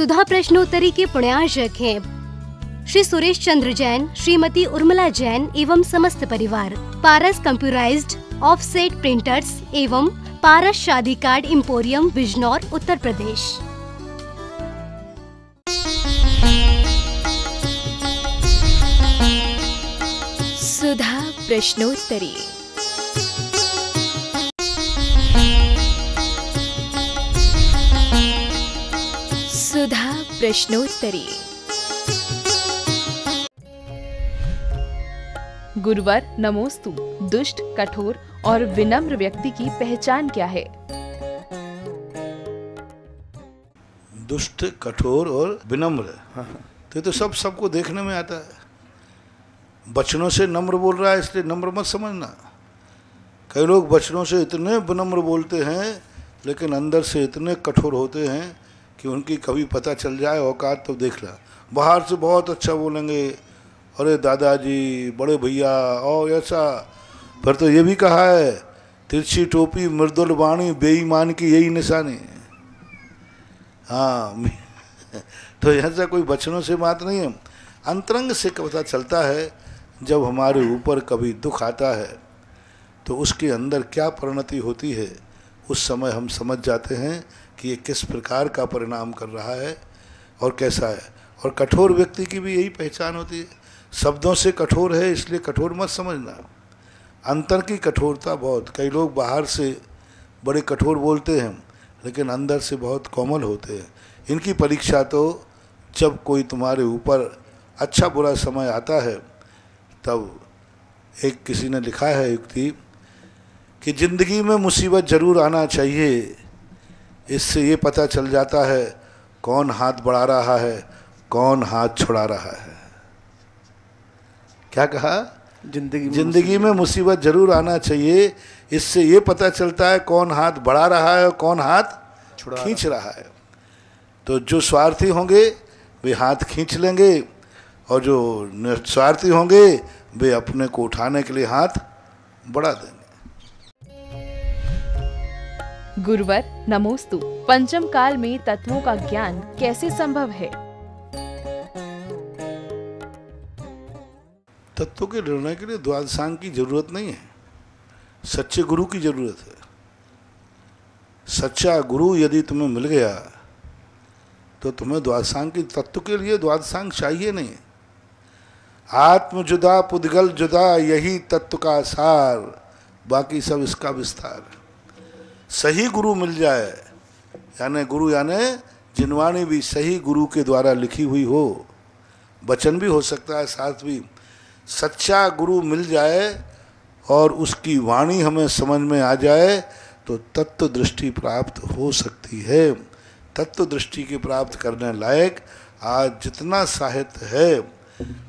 सुधा प्रश्नोत्तरी के पुण्यार्चक हैं श्री सुरेश चंद्र जैन, श्रीमती उर्मिला जैन एवं समस्त परिवार। पारस कंप्यूटराइज्ड ऑफसेट प्रिंटर्स एवं पारस शादी कार्ड एम्पोरियम, बिजनौर, उत्तर प्रदेश। सुधा प्रश्नोत्तरी। सुधा प्रश्नोत्तरी। गुरुवर नमोस्तु। दुष्ट, कठोर और विनम्र व्यक्ति की पहचान क्या है? दुष्ट, कठोर और विनम्र, तो ये तो सबको देखने में आता है। बचनों से नम्र बोल रहा है इसलिए नम्र मत समझना। कई लोग बचनों से इतने विनम्र बोलते हैं लेकिन अंदर से इतने कठोर होते हैं कि उनकी कभी पता चल जाए औकात तो देख ला। बाहर से बहुत अच्छा बोलेंगे, अरे दादाजी, बड़े भैया और ऐसा, पर तो ये भी कहा है तिरछी टोपी मृदुल वाणी बेईमान की यही निशानी। हाँ तो ऐसा कोई बचनों से बात नहीं है, अंतरंग से पता चलता है। जब हमारे ऊपर कभी दुख आता है तो उसके अंदर क्या परिणति होती है, उस समय हम समझ जाते हैं कि ये किस प्रकार का परिणाम कर रहा है और कैसा है। और कठोर व्यक्ति की भी यही पहचान होती है। शब्दों से कठोर है इसलिए कठोर मत समझना, अंतर की कठोरता बहुत। कई लोग बाहर से बड़े कठोर बोलते हैं लेकिन अंदर से बहुत कोमल होते हैं। इनकी परीक्षा तो जब कोई तुम्हारे ऊपर अच्छा बुरा समय आता है तब। एक किसी ने लिखा है युक्ति कि जिंदगी में मुसीबत जरूर आना चाहिए, इससे ये पता चल जाता है कौन हाथ बढ़ा रहा है, कौन हाथ छुड़ा रहा है। क्या कहा? जिंदगी में मुसीबत जरूर आना चाहिए, इससे ये पता चलता है कौन हाथ बढ़ा रहा है और कौन हाथ खींच रहा है। तो जो स्वार्थी होंगे वे हाथ खींच लेंगे और जो निस्वार्थी होंगे वे अपने को उठाने के लिए हाथ बढ़ा देंगे। गुरुवर नमोस्तु। पंचम काल में तत्वों का ज्ञान कैसे संभव है? तत्वों के निर्णय के लिए द्वादशांग की जरूरत नहीं है, सच्चे गुरु की जरूरत है। सच्चा गुरु यदि तुम्हें मिल गया तो तुम्हें द्वादशांग की तत्व के लिए द्वादशांग चाहिए नहीं। आत्म जुदा पुद्गल जुदा, यही तत्व का सार, बाकी सब इसका विस्तार। सही गुरु मिल जाए, यानी गुरु यानी जिनवाणी भी सही गुरु के द्वारा लिखी हुई हो, वचन भी हो सकता है साथ भी। सच्चा गुरु मिल जाए और उसकी वाणी हमें समझ में आ जाए तो तत्व दृष्टि प्राप्त हो सकती है। तत्व दृष्टि के प्राप्त करने लायक आज जितना साहित्य है,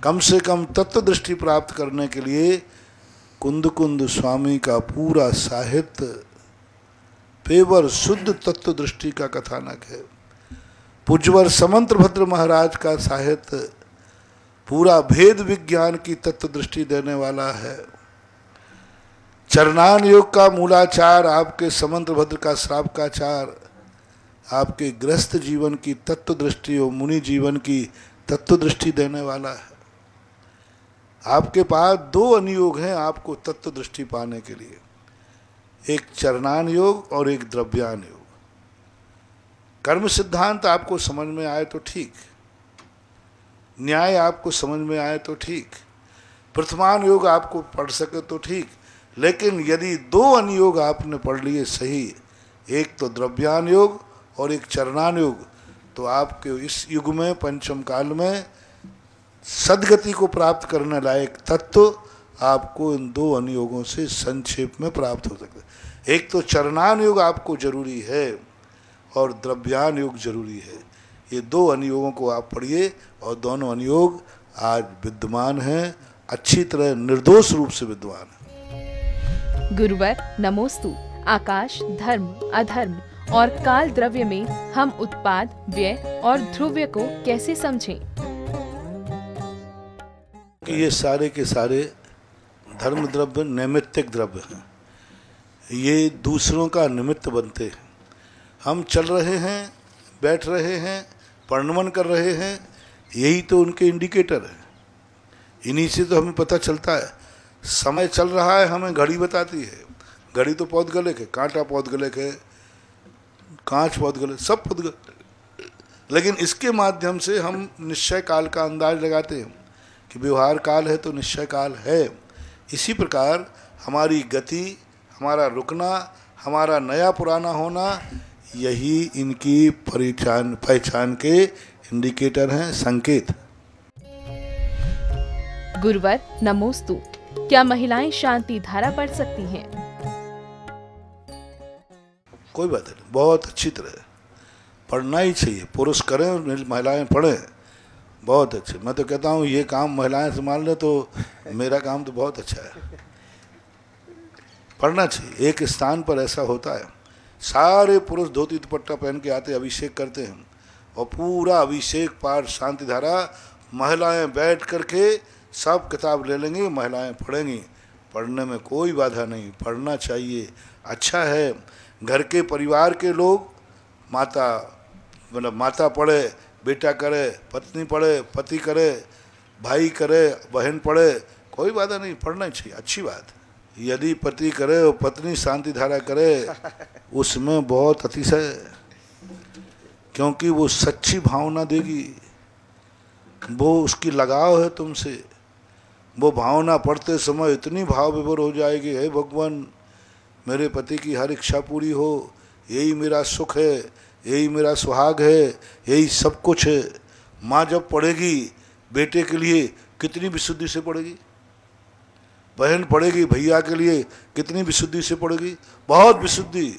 कम से कम तत्व दृष्टि प्राप्त करने के लिए कुंद कुंद स्वामी का पूरा साहित्य पेवर शुद्ध तत्व दृष्टि का कथानक है। पूज्यवर समंत भद्र महाराज का साहित्य पूरा भेद विज्ञान की तत्व दृष्टि देने वाला है। चरणान योग का मूलाचार, आपके समंत भद्र का श्रावकाचार, आपके गृहस्थ जीवन की तत्व दृष्टि और मुनि जीवन की तत्व दृष्टि देने वाला है। आपके पास दो अनुयोग हैं आपको तत्व दृष्टि पाने के लिए, एक चरणान योग और एक द्रव्यान योग। कर्म सिद्धांत आपको समझ में आए तो ठीक, न्याय आपको समझ में आए तो ठीक, प्रथमान योग आपको पढ़ सके तो ठीक, लेकिन यदि दो अनुयोग आपने पढ़ लिए सही, एक तो द्रव्यान योग और एक चरणान योग, तो आपके इस युग में पंचम काल में सदगति को प्राप्त करने लायक तत्व आपको इन दो अनुयोगों से संक्षेप में प्राप्त हो सकता है। एक तो चरणान योग आपको जरूरी है और द्रव्यान योग जरूरी है। ये दो अनुयोगों को आप पढ़िए और दोनों अनुयोग आज विद्यमान हैं, अच्छी तरह निर्दोष रूप से विद्यमान है। गुरुवर नमोस्तु। आकाश, धर्म, अधर्म और काल द्रव्य में हम उत्पाद, व्यय और ध्रुव्य को कैसे समझें? कि ये सारे के सारे धर्म द्रव्य नैमित्तिक द्रव्य हैं, ये दूसरों का निमित्त बनते हैं। हम चल रहे हैं, बैठ रहे हैं, परिणमन कर रहे हैं, यही तो उनके इंडिकेटर है। इन्हीं से तो हमें पता चलता है समय चल रहा है, हमें घड़ी बताती है। घड़ी तो पौधगलिक है, कांटा पौधगलिक है, कांच पौधगलिक, सब पौधगलिक, लेकिन इसके माध्यम से हम निश्चय काल का अंदाज लगाते हैं कि व्यवहार काल है तो निश्चय काल है। इसी प्रकार हमारी गति, हमारा रुकना, हमारा नया पुराना होना, यही इनकी पहचान के इंडिकेटर हैं, संकेत। गुरुवर नमोस्तु, क्या महिलाएं शांति धारा पढ़ सकती हैं? कोई बात नहीं, बहुत अच्छी तरह पढ़ना ही चाहिए। पुरुष करें, महिलाएं पढ़ें, बहुत अच्छे। मैं तो कहता हूँ ये काम महिलाएं संभाल लें तो मेरा काम तो बहुत अच्छा है। पढ़ना चाहिए। एक स्थान पर ऐसा होता है, सारे पुरुष धोती दुपट्टा पहन के आते, अभिषेक करते हैं, और पूरा अभिषेक पाठ शांति धारा महिलाएं बैठ करके सब किताब ले लेंगी, महिलाएं पढ़ेंगी। पढ़ने में कोई बाधा नहीं, पढ़ना चाहिए, अच्छा है। घर के परिवार के लोग, माता मतलब माता पढ़े, बेटा करे, पत्नी पढ़े, पति करे, भाई करे, बहन पढ़े, कोई बाधा नहीं, पढ़ना चाहिए, अच्छी बात है। यदि पति करे और पत्नी शांति धारा करे, उसमें बहुत अतिशय, क्योंकि वो सच्ची भावना देगी, वो उसकी लगाव है तुमसे। वो भावना पढ़ते समय इतनी भाव विभोर हो जाएगी, हे भगवान मेरे पति की हर इच्छा पूरी हो, यही मेरा सुख है, यही मेरा सुहाग है, यही सब कुछ है। माँ जब पढ़ेगी बेटे के लिए कितनी विशुद्धि से पढ़ेगी, बहन पढ़ेगी भैया के लिए कितनी विशुद्धि से पढ़ेगी, बहुत विशुद्धि।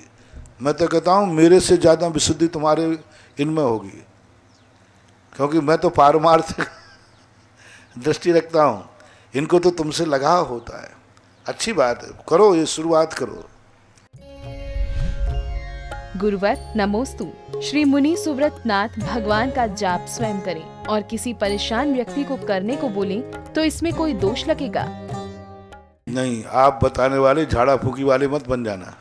मैं तो कहता हूँ मेरे से ज़्यादा विशुद्धि तुम्हारे इनमें होगी, क्योंकि मैं तो पारमार्थिक दृष्टि रखता हूँ, इनको तो तुमसे लगाव होता है। अच्छी बात है, करो, ये शुरुआत करो। गुरुवर नमोस्तु, श्री मुनि सुव्रत नाथ भगवान का जाप स्वयं करें और किसी परेशान व्यक्ति को करने को बोलें तो इसमें कोई दोष लगेगा? नहीं, आप बताने वाले झाड़ा फूकी वाले मत बन जाना।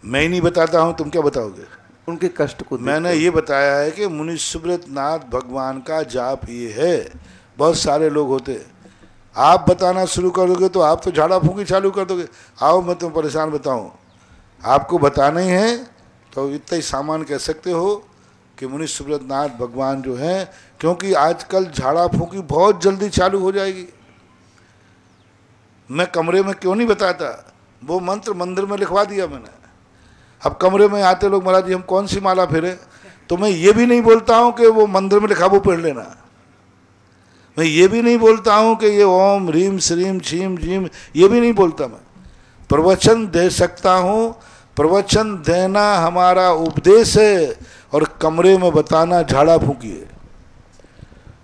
मैं ही नहीं बताता हूँ, तुम क्या बताओगे? उनके कष्ट को मैंने ये बताया है कि मुनि सुव्रत नाथ भगवान का जाप ये है। बहुत सारे लोग होते, आप बताना शुरू कर दोगे तो आप तो झाड़ा फूकी चालू कर दोगे। आओ मैं तुम्हें परेशान बताऊं, आपको बताना ही है तो इतना ही सामान कह सकते हो कि मुनि सुव्रत नाथ भगवान जो हैं, क्योंकि आजकल झाड़ा फूकी बहुत जल्दी चालू हो जाएगी। मैं कमरे में क्यों नहीं बताता, वो मंत्र मंदिर में लिखवा दिया मैंने। अब कमरे में आते लोग, महाराज जी हम कौन सी माला फेरे, तो मैं ये भी नहीं बोलता हूँ कि वो मंदिर में लिखा वो पढ़ लेना। मैं ये भी नहीं बोलता हूँ कि ये ओम ह्रीम श्रीम छीम झीम, ये भी नहीं बोलता। मैं प्रवचन दे सकता हूँ, प्रवचन देना हमारा उपदेश है, और कमरे में बताना झाड़ा फूकी है।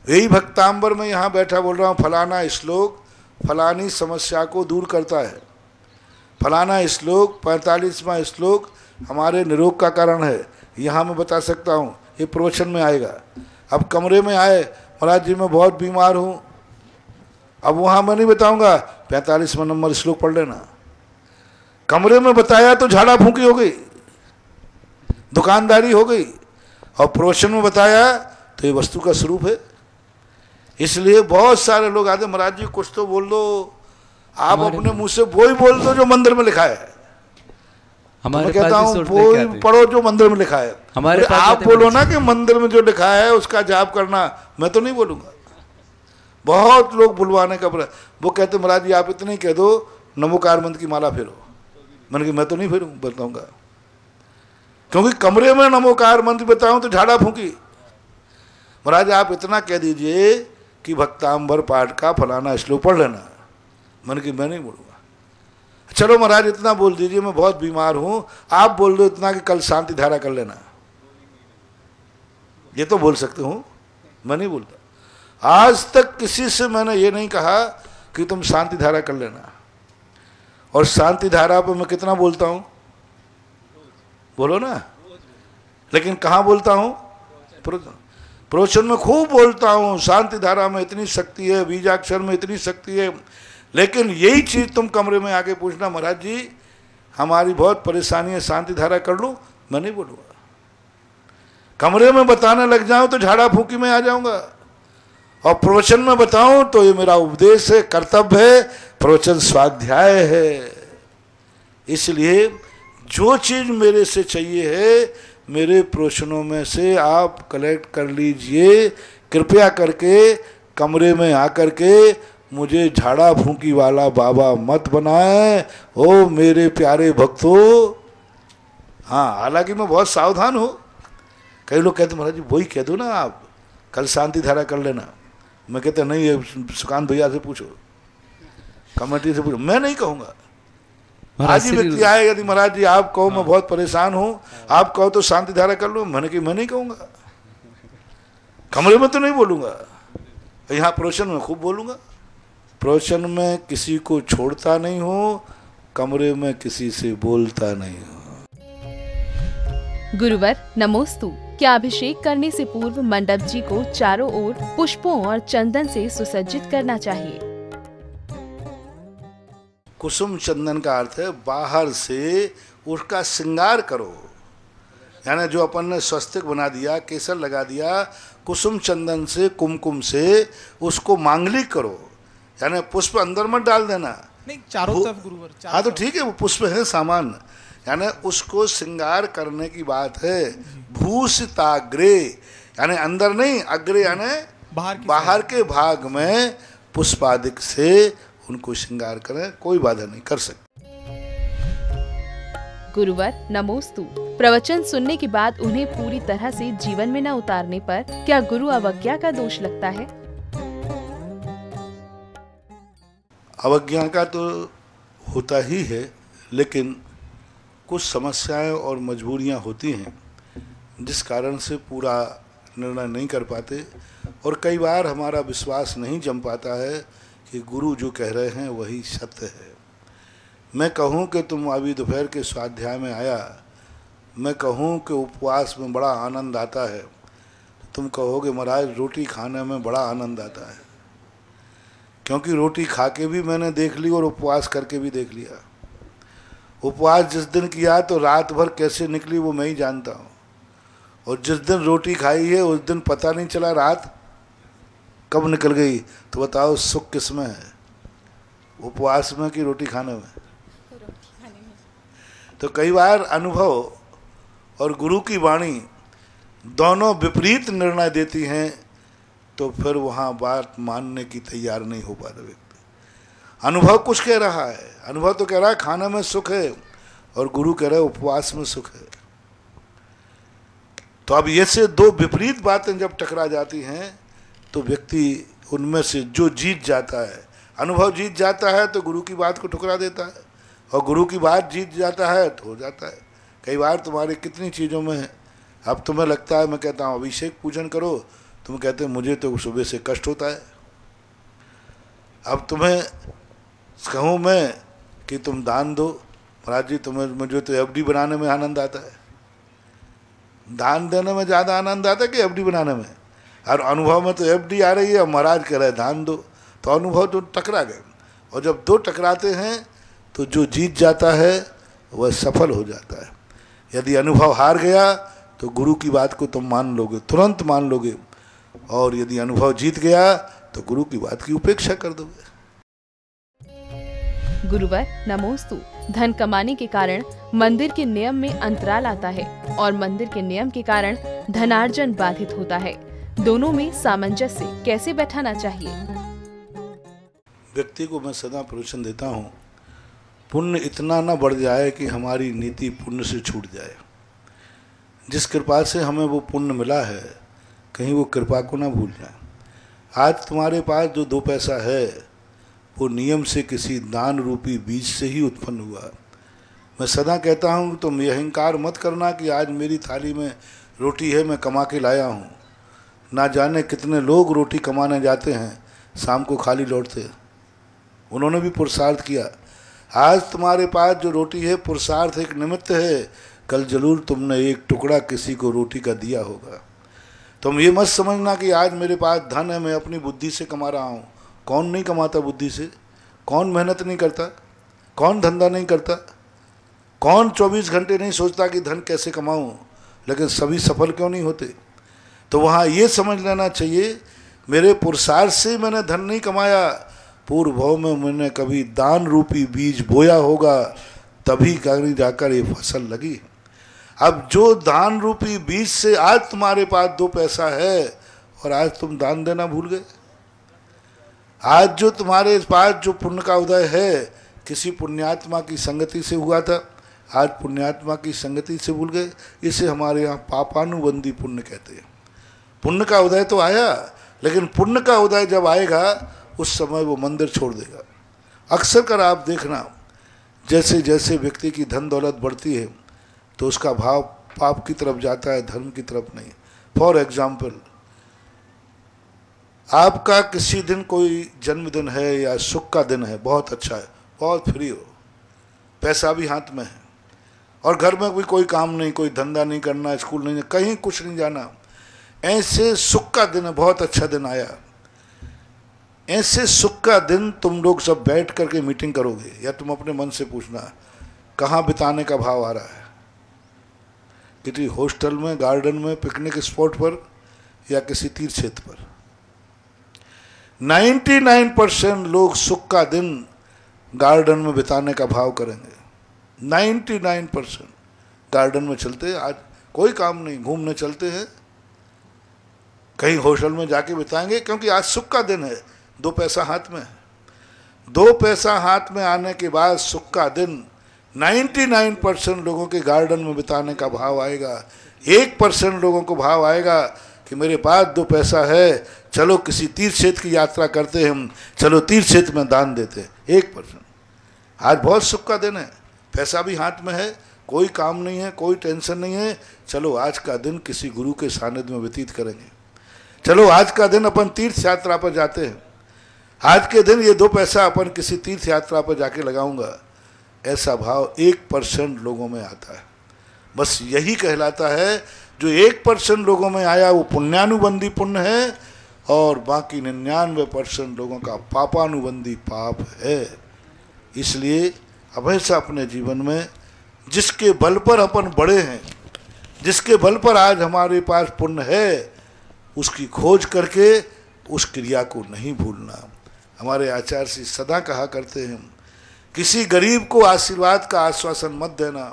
यही भक्तांबर में यहाँ बैठा बोल रहा हूँ, फलाना श्लोक फलानी समस्या को दूर करता है, फलाना श्लोक 45वां श्लोक हमारे निरोग का कारण है, यहाँ मैं बता सकता हूँ, ये प्रवचन में आएगा। अब कमरे में आए, महाराज जी मैं बहुत बीमार हूँ, अब वहाँ मैं नहीं बताऊँगा 45वां नंबर श्लोक पढ़ लेना। कमरे में बताया तो झाड़ा फूंकी हो गई, दुकानदारी हो गई, और प्रवचन में बताया तो ये वस्तु का स्वरूप है। इसलिए बहुत सारे लोग आते, महाराज जी कुछ तो बोल दो, आप अपने मुंह से वो ही बोल दो जो मंदिर में लिखा है। मैं कहता हूँ वो ही पढ़ो जो मंदिर में लिखा है। हमारे आप बोलो ना कि मंदिर में जो लिखा है उसका जाप करना, मैं तो नहीं बोलूँगा। बहुत लोग बुलवाने का, वो कहते महाराज जी आप इतने कह दो नमोकार मंत्र की माला फेरो। मैंने कहा मैं तो नहीं फेरूँ, बताऊँगा, क्योंकि कमरे में नमोकार मंत्र बताऊँ तो झाड़ा फूंकी। महाराज आप इतना कह दीजिए कि भक्तांबर पाठ का फलाना श्लोक पढ़ लेना। मैंने कहा मैं नहीं बोलूँगा। चलो महाराज इतना बोल दीजिए मैं बहुत बीमार हूँ, आप बोल दो इतना कि कल शांति धारा कर लेना, ये तो बोल सकते हूँ, मैं नहीं बोलता। आज तक किसी से मैंने ये नहीं कहा कि तुम शांति धारा कर लेना। और शांति धारा पर मैं कितना बोलता हूँ, बोलो ना, लेकिन कहाँ बोलता हूँ? प्रवचन में खूब बोलता हूँ, शांति धारा में इतनी शक्ति है, बीजाक्षर में इतनी शक्ति है। लेकिन यही चीज़ तुम कमरे में आके पूछना, महाराज जी हमारी बहुत परेशानी है, शांति धारा कर लूँ, मैं नहीं बोलूँगा। कमरे में बताने लग जाऊं तो झाड़ा फूकी में आ जाऊंगा, और प्रवचन में बताऊं तो ये मेरा उपदेश है, कर्तव्य है, प्रवचन स्वाध्याय है। इसलिए जो चीज मेरे से चाहिए है मेरे प्रवचनों में से आप कलेक्ट कर लीजिए। कृपया करके कमरे में आकर के मुझे झाड़ा फूंकी वाला बाबा मत बनाए, ओ मेरे प्यारे भक्तों। हाँ, हालांकि मैं बहुत सावधान हूँ। कई लोग कहते महाराज जी वही कह दो ना, आप कल शांति धारा कर लेना। मैं कहता नहीं, ये सुकांत भैया से पूछो, कमेटी से पूछो, मैं नहीं कहूँगा। आज ही व्यक्ति आए यदि महाराज जी आप कहो मैं बहुत परेशान हूँ, आप कहो तो शांति धारा कर लो, मैंने कि मैं नहीं कहूँगा। कमरे में तो नहीं बोलूँगा, यहाँ प्रवचन में खूब बोलूँगा। प्रवचन में किसी को छोड़ता नहीं हूँ, कमरे में किसी से बोलता नहीं हूँ। गुरुवर नमोस्तु। क्या अभिषेक करने से पूर्व मंडप जी को चारों ओर पुष्पों और चंदन से सुसज्जित करना चाहिए? कुसुम चंदन का अर्थ है बाहर से उसका श्रृंगार करो, यानी जो अपन ने स्वस्तिक बना दिया, केसर लगा दिया, कुसुम चंदन से कुमकुम से उसको मांगलिक करो, यानी पुष्प अंदर मत डाल देना। नहीं, चारों तरफ गुरुवर। हाँ तो ठीक है, वो पुष्प है सामान्य, यानी उसको श्रृंगार करने की बात है। भूषिताग्रे यानी अंदर नहीं, अग्रे यानी बाहर के भाग में पुष्पादिक से उनको श्रृंगार करें, कोई बाधा नहीं कर सकते। गुरुवर नमोस्तु। प्रवचन सुनने के बाद उन्हें पूरी तरह से जीवन में न उतारने पर क्या गुरु अवज्ञा का दोष लगता है? अवज्ञा का तो होता ही है, लेकिन कुछ समस्याएं और मजबूरियां होती हैं जिस कारण से पूरा निर्णय नहीं कर पाते, और कई बार हमारा विश्वास नहीं जम पाता है कि गुरु जो कह रहे हैं वही सत्य है। मैं कहूँ कि तुम अभी दोपहर के स्वाध्याय में आया, मैं कहूँ कि उपवास में बड़ा आनंद आता है, तो तुम कहोगे महाराज रोटी खाने में बड़ा आनंद आता है, क्योंकि रोटी खा के भी मैंने देख ली और उपवास करके भी देख लिया। उपवास जिस दिन किया तो रात भर कैसे निकली वो मैं ही जानता हूँ, और जिस दिन रोटी खाई है उस दिन पता नहीं चला रात कब निकल गई। तो बताओ सुख किस में है, उपवास में कि रोटी खाने में? तो कई बार अनुभव और गुरु की वाणी दोनों विपरीत निर्णय देती हैं, तो फिर वहाँ बात मानने की तैयार नहीं हो पाता व्यक्ति। अनुभव कुछ कह रहा है, अनुभव तो कह रहा है खाने में सुख है, और गुरु कह रहा है उपवास में सुख है। तो अब ये से दो विपरीत बातें जब टकरा जाती हैं तो व्यक्ति उनमें से जो जीत जाता है, अनुभव जीत जाता है तो गुरु की बात को ठुकरा देता है, और गुरु की बात जीत जाता है तो हो जाता है। कई बार तुम्हारे कितनी चीज़ों में है, अब तुम्हें लगता है, मैं कहता हूँ अभिषेक पूजन करो, तुम कहते हैं मुझे तो सुबह से कष्ट होता है। अब तुम्हें कहूँ मैं कि तुम दान दो, महाराज जी तुम्हें मुझे तो एफडी बनाने में आनंद आता है। दान देने में ज़्यादा आनंद आता है कि एफडी बनाने में? और अनुभव में तो एफडी आ रही है और महाराज कह रहे हैं दान दो, तो अनुभव तो टकरा गए। और जब दो टकराते हैं तो जो जीत जाता है वह सफल हो जाता है। यदि अनुभव हार गया तो गुरु की बात को तुम मान लोगे, तुरंत मान लोगे, और यदि अनुभव जीत गया तो गुरु की बात की उपेक्षा कर दोगे। गुरुवर नमोस्तु। धन कमाने के कारण मंदिर के नियम में अंतराल आता है और मंदिर के नियम के कारण धनार्जन बाधित होता है। दोनों में सामंजस्य कैसे बैठाना चाहिए? व्यक्ति को मैं सदा प्रवचन देता हूँ, पुण्य इतना न बढ़ जाए कि हमारी नीति पुण्य से छूट जाए। जिस कृपा से हमें वो पुण्य मिला है, कहीं वो कृपा को ना भूल जाए। आज तुम्हारे पास जो 2 पैसा है वो नियम से किसी दान रूपी बीज से ही उत्पन्न हुआ। मैं सदा कहता हूँ तुम ये अहंकार मत करना कि आज मेरी थाली में रोटी है, मैं कमा के लाया हूँ। ना जाने कितने लोग रोटी कमाने जाते हैं, शाम को खाली लौटते हैं। उन्होंने भी पुरुषार्थ किया। आज तुम्हारे पास जो रोटी है पुरुषार्थ एक निमित्त है, कल जरूर तुमने एक टुकड़ा किसी को रोटी का दिया होगा। तुम ये मत समझना कि आज मेरे पास धन है, मैं अपनी बुद्धि से कमा रहा हूँ। कौन नहीं कमाता बुद्धि से? कौन मेहनत नहीं करता? कौन धंधा नहीं करता? कौन 24 घंटे नहीं सोचता कि धन कैसे कमाऊँ? लेकिन सभी सफल क्यों नहीं होते? तो वहाँ ये समझ लेना चाहिए, मेरे पुरुषार्थ से मैंने धन नहीं कमाया, पूर्व भाव में मैंने कभी दान रूपी बीज बोया होगा, तभी कहीं जाकर ये फसल लगी। अब जो दान रूपी बीज से आज तुम्हारे पास 2 पैसा है और आज तुम दान देना भूल गए, आज जो तुम्हारे पास जो पुण्य का उदय है किसी पुण्यात्मा की संगति से हुआ था, आज पुण्यात्मा की संगति से भूल गए। इसे हमारे यहाँ पापानुबंधी पुण्य कहते हैं। पुण्य का उदय तो आया, लेकिन पुण्य का उदय जब आएगा उस समय वो मंदिर छोड़ देगा। अक्सर कर आप देखना, जैसे जैसे व्यक्ति की धन दौलत बढ़ती है तो उसका भाव पाप की तरफ जाता है, धर्म की तरफ नहीं। फॉर एग्जाम्पल, आपका किसी दिन कोई जन्मदिन है या सुख का दिन है, बहुत अच्छा है, बहुत फ्री हो, पैसा भी हाथ में है और घर में भी कोई काम नहीं, कोई धंधा नहीं करना, स्कूल नहीं, कहीं कुछ नहीं जाना, ऐसे सुख का दिन है, बहुत अच्छा दिन आया, ऐसे सुख का दिन तुम लोग सब बैठ करके मीटिंग करोगे या तुम अपने मन से पूछना कहाँ बिताने का भाव आ रहा है? किसी हॉस्टल में, गार्डन में, पिकनिक स्पॉट पर या किसी तीर्थ क्षेत्र पर? 99% लोग सुख का दिन गार्डन में बिताने का भाव करेंगे। 99% गार्डन में चलते, आज कोई काम नहीं, घूमने चलते हैं, कहीं होटल में जाके बिताएंगे, क्योंकि आज सुख का दिन है, 2 पैसा हाथ में है। 2 पैसा हाथ में आने के बाद सुख का दिन 99% लोगों के गार्डन में बिताने का भाव आएगा। 1% लोगों को भाव आएगा कि मेरे पास 2 पैसा है, चलो किसी तीर्थ क्षेत्र की यात्रा करते हैं हम, चलो तीर्थ क्षेत्र में दान देते हैं। 1%। आज बहुत सुख का दिन है, पैसा भी हाथ में है, कोई काम नहीं है, कोई टेंशन नहीं है, चलो आज का दिन किसी गुरु के सानिध्य में व्यतीत करेंगे, चलो आज का दिन अपन तीर्थ यात्रा पर जाते हैं, आज के दिन ये 2 पैसा अपन किसी तीर्थ यात्रा पर जाके लगाऊंगा। ऐसा भाव 1% लोगों में आता है। बस यही कहलाता है, जो 1% लोगों में आया वो पुण्यानुबंधी पुण्य है और बाकी 99% लोगों का पापानुबंधी पाप है। इसलिए हमेशा अपने जीवन में जिसके बल पर अपन बड़े हैं, जिसके बल पर आज हमारे पास पुण्य है, उसकी खोज करके उस क्रिया को नहीं भूलना। हमारे आचार्य श्री सदा कहा करते हैं, किसी गरीब को आशीर्वाद का आश्वासन मत देना,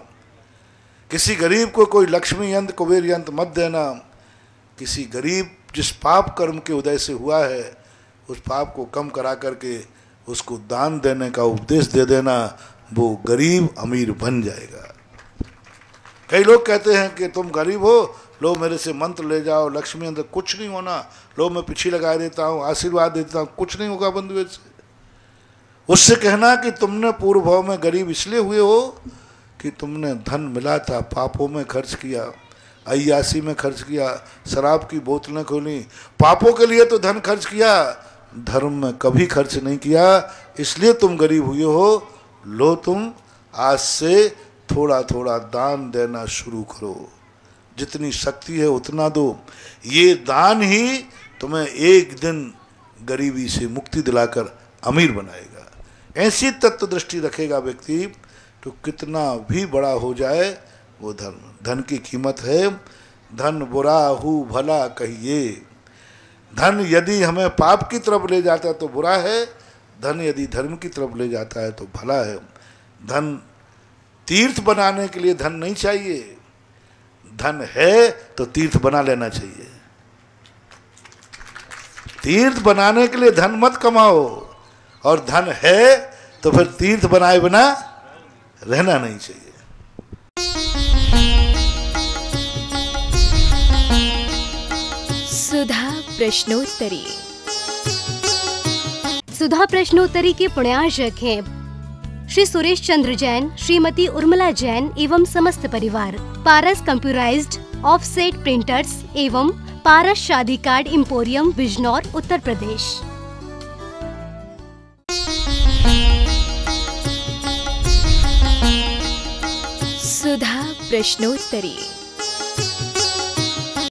किसी गरीब को कोई लक्ष्मी यंत्र कुबेर यंत्र मत देना। किसी गरीब जिस पाप कर्म के उदय से हुआ है उस पाप को कम करा करके उसको दान देने का उपदेश दे देना, वो गरीब अमीर बन जाएगा। कई लोग कहते हैं कि तुम गरीब हो, लो मेरे से मंत्र ले जाओ, लक्ष्मी यंत्र, कुछ नहीं होना, लो मैं पीछे लगा देता हूँ, आशीर्वाद देता हूँ, कुछ नहीं होगा बंधु से। उससे कहना कि तुमने पूर्व भाव में गरीब इसलिए हुए हो कि तुमने धन मिला था, पापों में खर्च किया, अय्यासी में खर्च किया, शराब की बोतलें खोली, पापों के लिए तो धन खर्च किया, धर्म में कभी खर्च नहीं किया, इसलिए तुम गरीब हुए हो। लो तुम आज से थोड़ा थोड़ा दान देना शुरू करो, जितनी शक्ति है उतना दो। ये दान ही तुम्हें एक दिन गरीबी से मुक्ति दिलाकर अमीर बनाएगा। ऐसी तत्व दृष्टि रखेगा व्यक्ति तो कितना भी बड़ा हो जाए वो धन की कीमत है। धन बुरा हु भला कहिए, धन यदि हमें पाप की तरफ ले जाता है तो बुरा है, धन यदि धर्म की तरफ ले जाता है तो भला है। धन तीर्थ बनाने के लिए धन नहीं चाहिए, धन है तो तीर्थ बना लेना चाहिए। तीर्थ बनाने के लिए धन मत कमाओ, और धन है तो फिर तीर्थ बनाए बिना रहना नहीं चाहिए। सुधा प्रश्नोत्तरी। सुधा प्रश्नोत्तरी के पुण्यार्चक हैं श्री सुरेश चंद्र जैन, श्रीमती उर्मिला जैन एवं समस्त परिवार। पारस कंप्यूटराइज्ड ऑफसेट प्रिंटर्स एवं पारस शादी कार्ड एम्पोरियम, बिजनौर, उत्तर प्रदेश। सुधा प्रश्नोत्तरी।